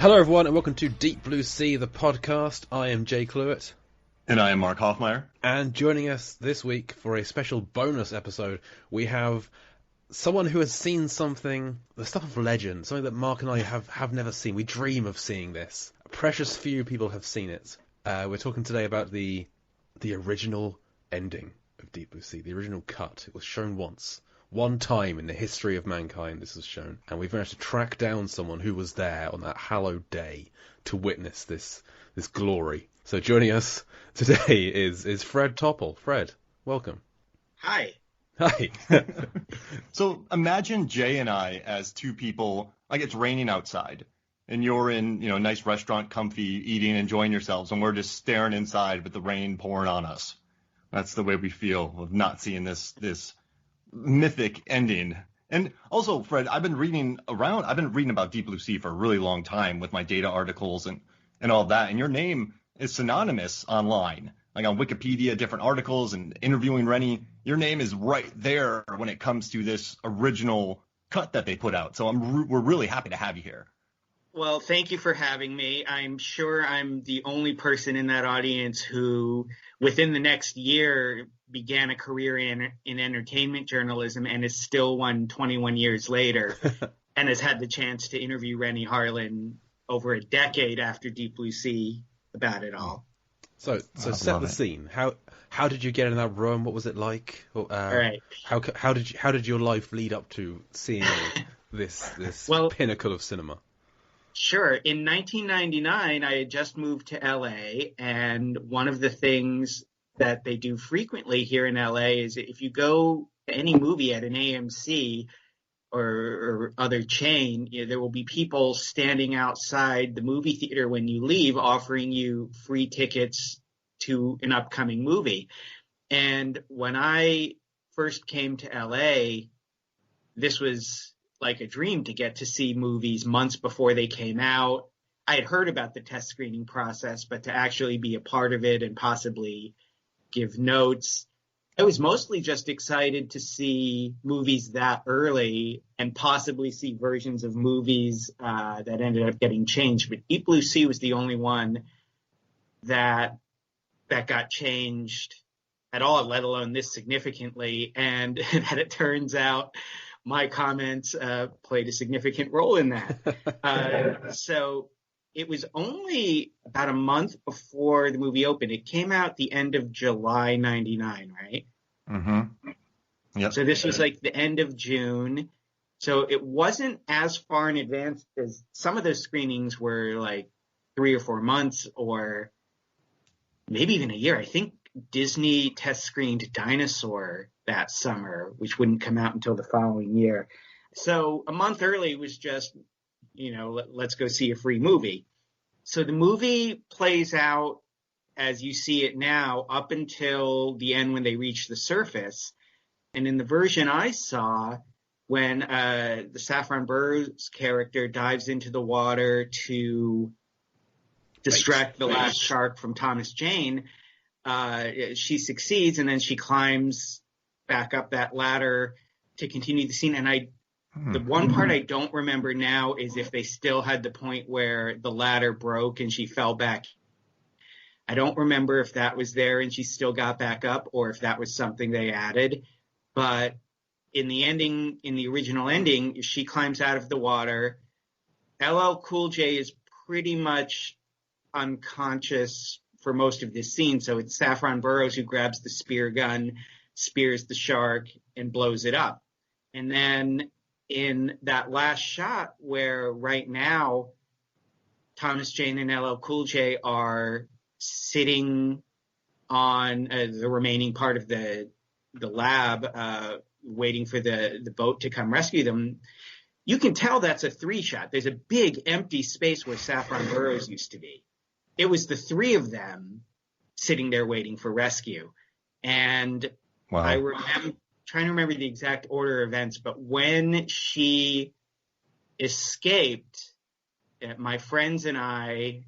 Hello everyone and welcome to Deep Blue Sea, the podcast. I am Jay Cluett. And I am Mark Hoffmeyer. And joining us this week for a special bonus episode, we have someone who has seen something, the stuff of legend, something that Mark and I have never seen. We dream of seeing this. Precious few people have seen it. We're talking today about the original ending of Deep Blue Sea, the original cut. It was shown once. One time in the history of mankind this was shown, and we've managed to track down someone who was there on that hallowed day to witness this glory. So joining us today is Fred Topple. Fred, welcome. Hi. Hi. So imagine Jay and I as two people, like it's raining outside, and you're in, a nice restaurant, comfy, eating, enjoying yourselves, and we're just staring inside with the rain pouring on us. That's the way we feel of not seeing this mythic ending. And also, Fred, I've been reading about Deep Blue Sea for a really long time with my data articles and all that, and your name is synonymous online, like on Wikipedia, different articles and interviewing Rennie. Your name is right there when it comes to this original cut that they put out. So we're really happy to have you here. Well, thank you for having me. I'm sure I'm the only person in that audience who, within the next year, began a career in entertainment journalism and is still one 21 years later and has had the chance to interview Rennie Harlin over a decade after Deep Blue Sea about it all. So set the scene. How did you get in that room? What was it like? All right. How did your life lead up to seeing this pinnacle of cinema? Sure. In 1999, I had just moved to LA, and one of the things that they do frequently here in LA is if you go to any movie at an AMC or other chain, there will be people standing outside the movie theater when you leave offering you free tickets to an upcoming movie. And when I first came to LA, this was like a dream to get to see movies months before they came out. I had heard about the test screening process, but to actually be a part of it and possibly give notes, I was mostly just excited to see movies that early and possibly see versions of movies that ended up getting changed. But Deep Blue Sea was the only one that got changed at all, let alone this significantly. And that it turns out my comments played a significant role in that. So it was only about a month before the movie opened. It came out the end of July 99, right? Mm-hmm. Yep. So this was like the end of June. So it wasn't as far in advance as some of those screenings were, like 3 or 4 months or maybe even a year. I think Disney test screened Dinosaur that summer, which wouldn't come out until the following year. So a month early was just, let's go see a free movie. So the movie plays out as you see it now up until the end when they reach the surface. And in the version I saw, when the Saffron Burrows character dives into the water to distract the last shark from Thomas Jane, she succeeds, and then she climbs back up that ladder to continue the scene. And the one part I don't remember now is if they still had the point where the ladder broke and she fell back. I don't remember if that was there and she still got back up or if that was something they added. But in the original ending, she climbs out of the water. LL Cool J is pretty much unconscious for most of this scene. So it's Saffron Burrows who grabs the spear gun, spears the shark, and blows it up. And then in that last shot where right now Thomas Jane and LL Cool J are sitting on the remaining part of the lab waiting for the boat to come rescue them, you can tell that's a 3 shot. There's a big empty space where Saffron Burrows used to be. It was the 3 of them sitting there waiting for rescue. And wow. I'm trying to remember the exact order of events, but when she escaped, my friends and I,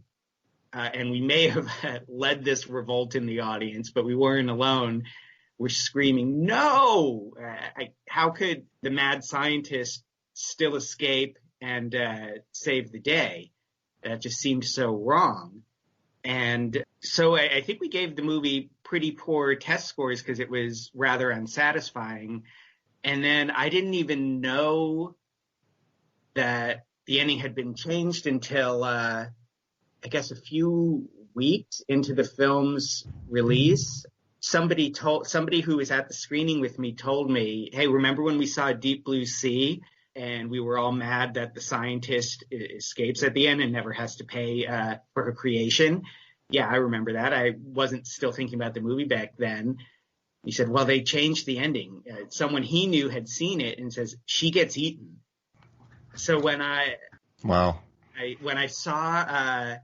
and we may have led this revolt in the audience, but we weren't alone, were screaming, "No! How could the mad scientist still escape and save the day?" That just seemed so wrong. And so I think we gave the movie pretty poor test scores because it was rather unsatisfying. And then I didn't even know that the ending had been changed until, I guess, a few weeks into the film's release. Somebody who was at the screening with me told me, hey, remember when we saw Deep Blue Sea and we were all mad that the scientist escapes at the end and never has to pay for her creation? Yeah, I remember that. I wasn't still thinking about the movie back then. He said, well, they changed the ending. Someone he knew had seen it and says, she gets eaten. So when I saw,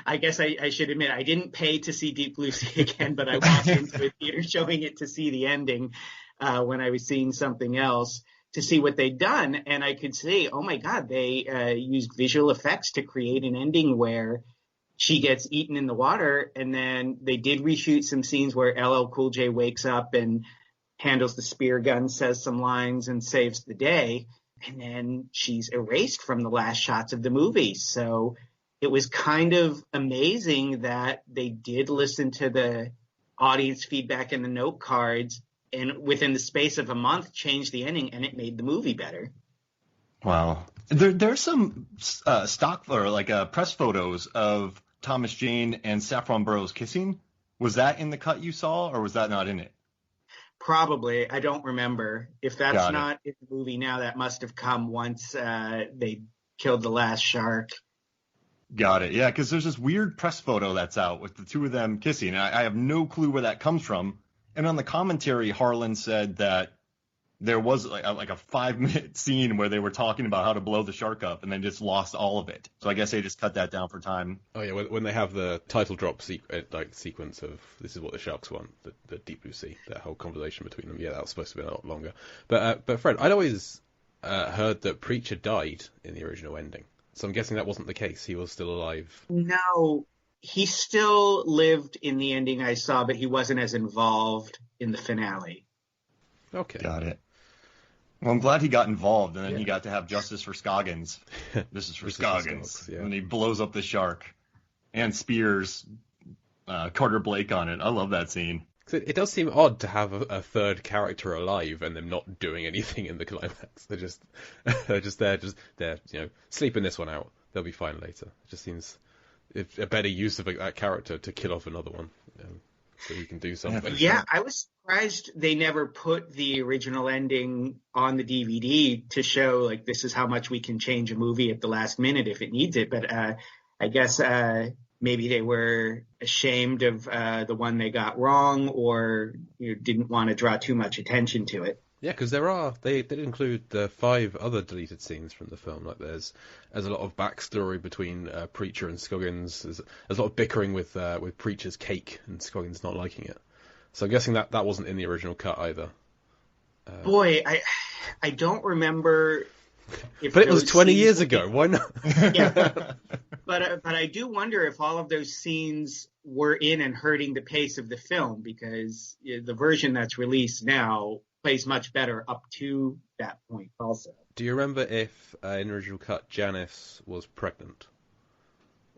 I guess I should admit, I didn't pay to see Deep Blue Sea again, but I walked into a theater showing it to see the ending when I was seeing something else to see what they'd done. And I could see, oh my God, they used visual effects to create an ending where she gets eaten in the water. And then they did reshoot some scenes where LL Cool J wakes up and handles the spear gun, says some lines, and saves the day. And then she's erased from the last shots of the movie. So it was kind of amazing that they did listen to the audience feedback and the note cards, and within the space of a month changed the ending, and it made the movie better. Wow. There's some stock or like press photos of Thomas Jane and Saffron Burrows kissing. Was that in the cut you saw, or was that not in it? Probably. I don't remember. If that's not in the movie now, that must have come once they killed the last shark. Got it. Yeah, because there's this weird press photo that's out with the two of them kissing. And I have no clue where that comes from. And on the commentary, Harlin said that there was like a 5-minute scene where they were talking about how to blow the shark up and then just lost all of it. So I guess they just cut that down for time. Oh yeah, when they have the title drop sequence of this is what the sharks want, the Deep Blue Sea, that whole conversation between them. Yeah, that was supposed to be a lot longer. But Fred, I'd always heard that Preacher died in the original ending. So I'm guessing that wasn't the case. He was still alive. No, he still lived in the ending I saw, but he wasn't as involved in the finale. Okay. Got it. Well, I'm glad he got involved, and then he got to have justice for Scoggins. This is for Scoggins. Yeah. And he blows up the shark and spears Carter Blake on it. I love that scene. It does seem odd to have a third character alive and them not doing anything in the climax. They're just there, sleeping this one out. They'll be fine later. It just seems a better use of that character to kill off another one, so he can do something. Yeah, I was surprised they never put the original ending on the DVD to show like this is how much we can change a movie at the last minute if it needs it. But I guess maybe they were ashamed of the one they got wrong, or didn't want to draw too much attention to it. Yeah, because they did include the 5 other deleted scenes from the film. Like there's a lot of backstory between Preacher and Scoggins. There's a lot of bickering with Preacher's cake and Scoggins not liking it. So I'm guessing that wasn't in the original cut either. Boy, I don't remember. But it was 20 years ago. Why not? Yeah, but I do wonder if all of those scenes were in and hurting the pace of the film, because the version that's released now plays much better up to that point also. Do you remember if in the original cut Janice was pregnant?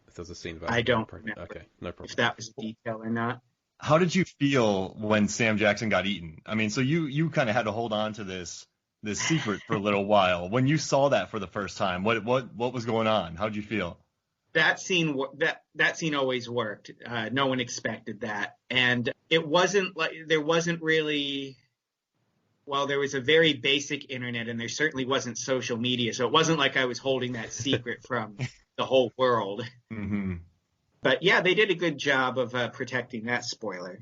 If there's a scene about I don't pregnant. remember. Okay, no problem. If that was a detail or not. How did you feel when Sam Jackson got eaten? I mean, so you kind of had to hold on to this secret for a little while. When you saw that for the first time, what was going on? How did you feel? That scene always worked. No one expected that, and it wasn't like there wasn't really. Well, there was a very basic internet, and there certainly wasn't social media, so it wasn't like I was holding that secret from the whole world. Mm-hmm. But yeah, they did a good job of protecting that spoiler.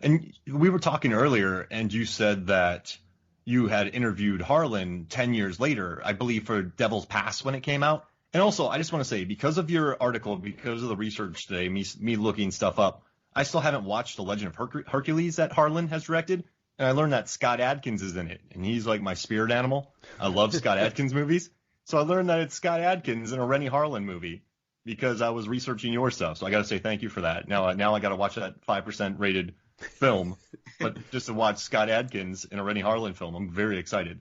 And we were talking earlier, and you said that you had interviewed Harlin 10 years later, I believe, for Devil's Pass when it came out. And also, I just want to say, because of your article, because of the research today, me looking stuff up, I still haven't watched The Legend of Hercules that Harlin has directed. And I learned that Scott Adkins is in it, and he's like my spirit animal. I love Scott Adkins movies. So I learned that it's Scott Adkins in a Rennie Harlin movie because I was researching your stuff. So I got to say thank you for that. Now I got to watch that 5% rated film, but just to watch Scott Adkins in a Rennie Harlin film, I'm very excited.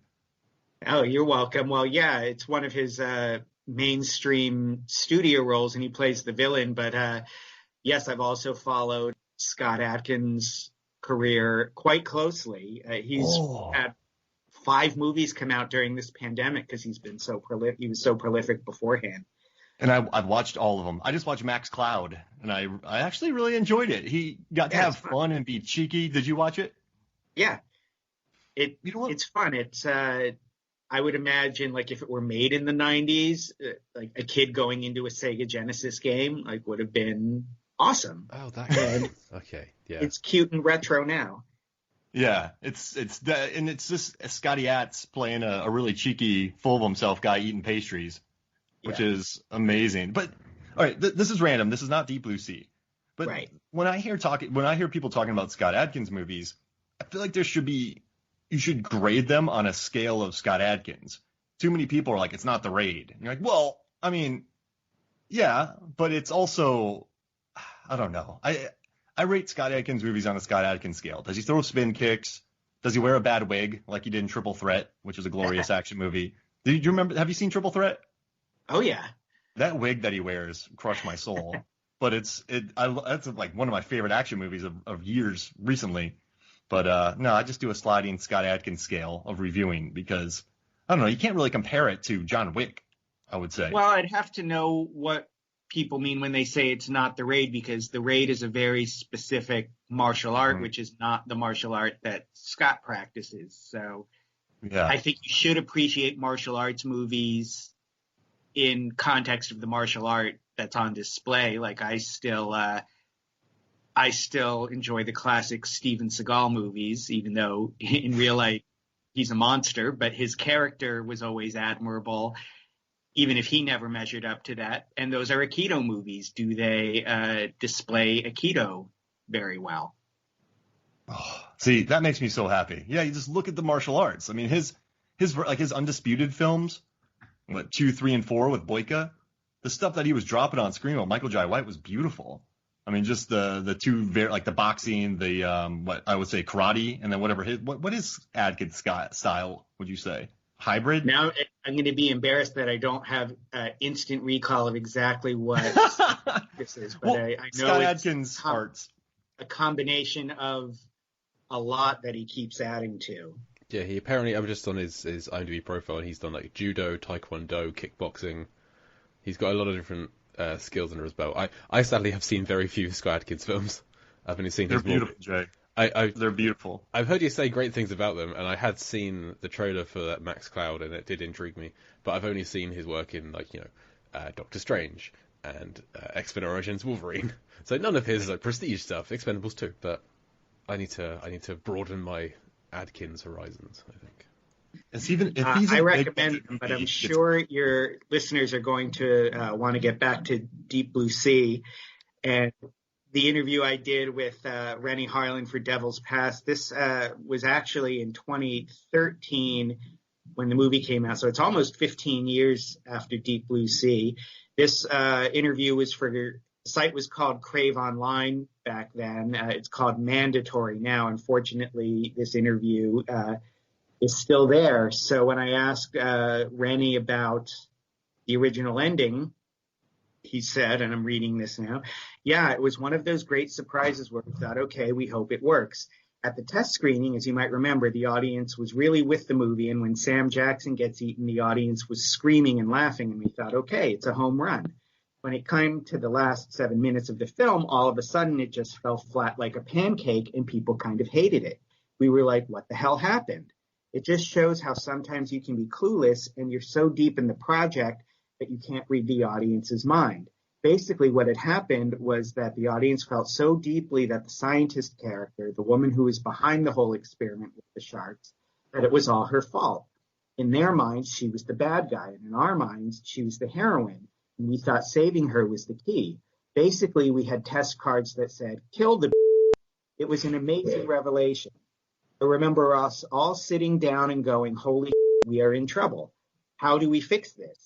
Oh, you're welcome. Well, yeah, it's one of his mainstream studio roles, and he plays the villain. But yes, I've also followed Scott Adkins' career quite closely. He's had 5 movies come out during this pandemic because he's been so prolific. He was so prolific beforehand. And I've watched all of them. I just watched Max Cloud, and I actually really enjoyed it. He got to have fun and be cheeky. Did you watch it? Yeah, it's fun. It's I would imagine, like, if it were made in the 90s, like a kid going into a Sega Genesis game, like, would have been awesome. Oh, that okay, yeah. It's cute and retro now. Yeah, it's just Scotty Atz playing a really cheeky, full of himself guy eating pastries, which is amazing. But all right, this is random. This is not Deep Blue Sea. But when I hear people talking about Scott Adkins movies, I feel like you should grade them on a scale of Scott Adkins. Too many people are like, it's not The Raid. And you're like, well, I mean, yeah, but it's also, I don't know. I rate Scott Adkins movies on a Scott Adkins scale. Does he throw spin kicks? Does he wear a bad wig like he did in Triple Threat, which is a glorious action movie? Do you remember? Have you seen Triple Threat? Oh yeah. That wig that he wears crushed my soul. But that's like one of my favorite action movies of years recently. But no, I just do a sliding Scott Adkins scale of reviewing because I don't know. You can't really compare it to John Wick, I would say. Well, I'd have to know what people mean when they say it's not The Raid, because The Raid is a very specific martial art, which is not the martial art that Scott practices. So I think you should appreciate martial arts movies in context of the martial art that's on display. Like I still enjoy the classic Steven Seagal movies, even though in real life he's a monster, but his character was always admirable, even if he never measured up to that. And those are Aikido movies. Do they display Aikido very well? Oh, see, that makes me so happy. Yeah, you just look at the martial arts. I mean, his Undisputed films, 2, 3, and 4 with Boyka, the stuff that he was dropping on screen with Michael Jai White was beautiful. I mean, just the two like the boxing, the what I would say karate, and then whatever what is Adkins style? Would you say hybrid? Now I'm going to be embarrassed that I don't have instant recall of exactly what this is, but I know Scott it's Adkins arts. A combination of a lot that he keeps adding to. Yeah, he apparently, I'm just on his IMDb profile, and he's done like judo, taekwondo, kickboxing. He's got a lot of different skills under his belt. I sadly have seen very few Scott Adkins films. I've only seen They're beautiful, Jay. They're beautiful. I've heard you say great things about them, and I had seen the trailer for that Max Cloud, and it did intrigue me. But I've only seen his work in Doctor Strange and X-Men Origins Wolverine. So none of his prestige stuff. Expendables 2, but I need to broaden my Adkins horizons, I think. I recommend them, but I'm sure your listeners are going to want to get back to Deep Blue Sea. And the interview I did with Rennie Harlin for Devil's Past, this was actually in 2013 when the movie came out. So it's almost 15 years after Deep Blue Sea. This interview was the site was called Crave Online back then. It's called Mandatory now. Unfortunately, this interview is still there. So when I asked Rennie about the original ending, he said, and I'm reading this now, yeah, it was one of those great surprises where we thought, okay, we hope it works. At the test screening, as you might remember, the audience was really with the movie, and when Sam Jackson gets eaten, the audience was screaming and laughing, and we thought, okay, it's a home run. When it came to the last 7 minutes of the film, all of a sudden it just fell flat like a pancake, and people kind of hated it. We were like, what the hell happened? It just shows how sometimes you can be clueless and you're so deep in the project that you can't read the audience's mind. Basically, what had happened was that the audience felt so deeply that the scientist character, the woman who was behind the whole experiment with the sharks, that it was all her fault. In their minds, she was the bad guy, and in our minds, she was the heroine, and we thought saving her was the key. Basically, we had test cards that said, kill the It was an amazing revelation. I remember us all sitting down and going, holy we are in trouble. How do we fix this?